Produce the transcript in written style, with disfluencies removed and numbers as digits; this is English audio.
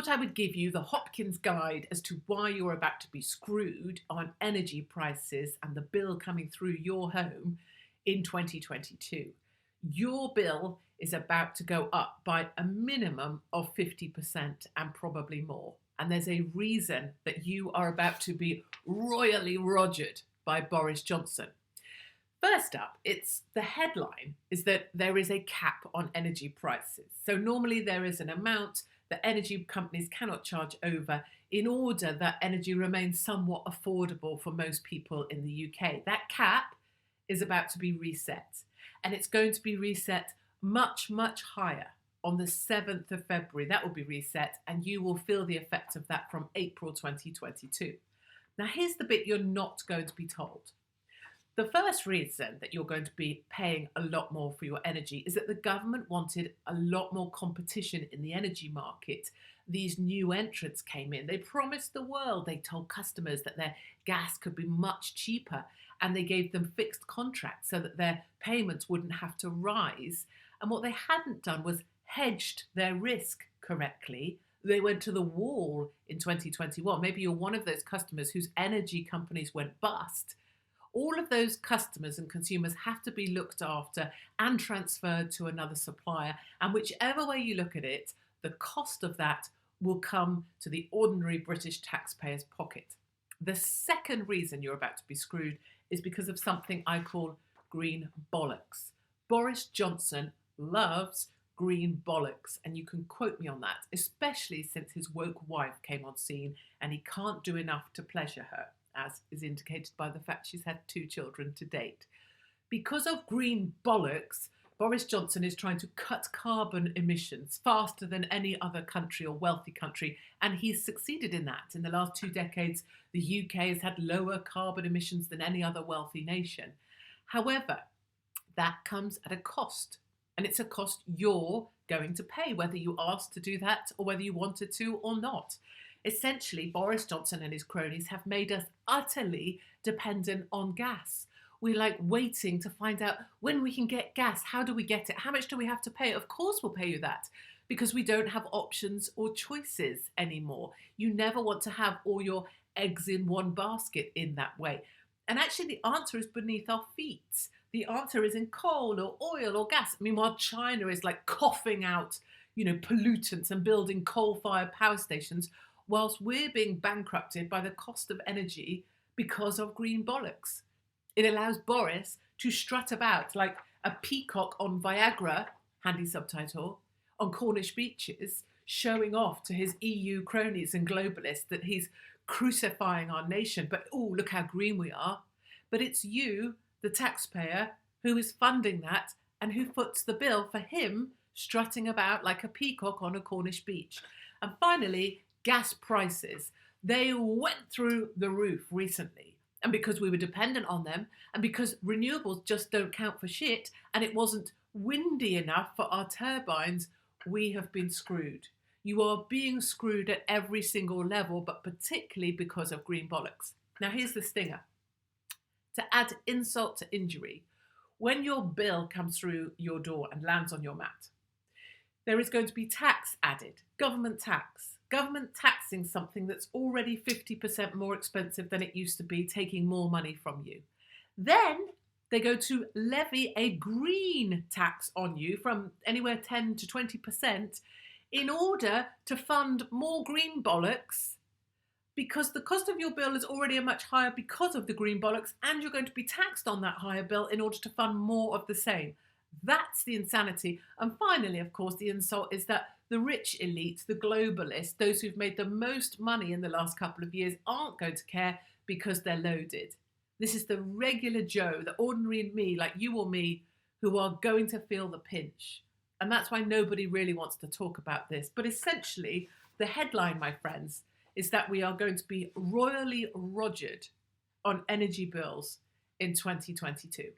thought I would give you the Hopkins guide as to why you're about to be screwed on energy prices and the bill coming through your home in 2022. Your bill is about to go up by a minimum of 50% and probably more. And there's a reason that you are about to be royally rogered by Boris Johnson. First up, it's the headline is that there is a cap on energy prices. So normally there is an amount that energy companies cannot charge over in order that energy remains somewhat affordable for most people in the UK. That cap is about to be reset, and it's going to be reset much, much higher on the 7th of February. That will be reset, and you will feel the effect of that from April 2022. Now, here's the bit you're not going to be told. The first reason that you're going to be paying a lot more for your energy is that the government wanted a lot more competition in the energy market. These new entrants came in. They promised the world. They told customers that their gas could be much cheaper, and they gave them fixed contracts so that their payments wouldn't have to rise. And what they hadn't done was hedged their risk correctly. They went to the wall in 2021. Maybe you're one of those customers whose energy companies went bust. All of those customers and consumers have to be looked after and transferred to another supplier. And whichever way you look at it, the cost of that will come to the ordinary British taxpayer's pocket. The second reason you're about to be screwed is because of something I call green bollocks. Boris Johnson loves green bollocks, and you can quote me on that, especially since his woke wife came on scene and he can't do enough to pleasure her, as is indicated by the fact she's had 2 children to date. Because of green bollocks, Boris Johnson is trying to cut carbon emissions faster than any other country or wealthy country, and he's succeeded in that. In the last 2 decades, the UK has had lower carbon emissions than any other wealthy nation. However, that comes at a cost, and it's a cost you're going to pay, whether you asked to do that or whether you wanted to or not. Essentially, Boris Johnson and his cronies have made us utterly dependent on gas. We're like waiting to find out when we can get gas. How do we get it? How much do we have to pay? Of course we'll pay you that, because we don't have options or choices anymore. You never want to have all your eggs in one basket in that way. And actually the answer is beneath our feet. The answer is in coal or oil or gas. Meanwhile, China is like coughing out, pollutants and building coal-fired power stations, whilst we're being bankrupted by the cost of energy because of green bollocks. It allows Boris to strut about like a peacock on Viagra, handy subtitle, on Cornish beaches, showing off to his EU cronies and globalists that he's crucifying our nation. But, oh, look how green we are. But it's you, the taxpayer, who is funding that and who foots the bill for him strutting about like a peacock on a Cornish beach. And finally, gas prices. They went through the roof recently. And because we were dependent on them, and because renewables just don't count for shit, and it wasn't windy enough for our turbines, we have been screwed. You are being screwed at every single level, but particularly because of green bollocks. Now here's the stinger. To add insult to injury, when your bill comes through your door and lands on your mat, there is going to be tax added, government tax. Government taxing something that's already 50% more expensive than it used to be, taking more money from you. Then they go to levy a green tax on you from anywhere 10 to 20% in order to fund more green bollocks, because the cost of your bill is already much higher because of the green bollocks, and you're going to be taxed on that higher bill in order to fund more of the same. That's the insanity. And finally, of course, the insult is that the rich elite, the globalists, those who've made the most money in the last couple of years, aren't going to care because they're loaded. This is the regular Joe, the ordinary me, like you or me, who are going to feel the pinch. And that's why nobody really wants to talk about this. But essentially, the headline, my friends, is that we are going to be royally rogered on energy bills in 2022.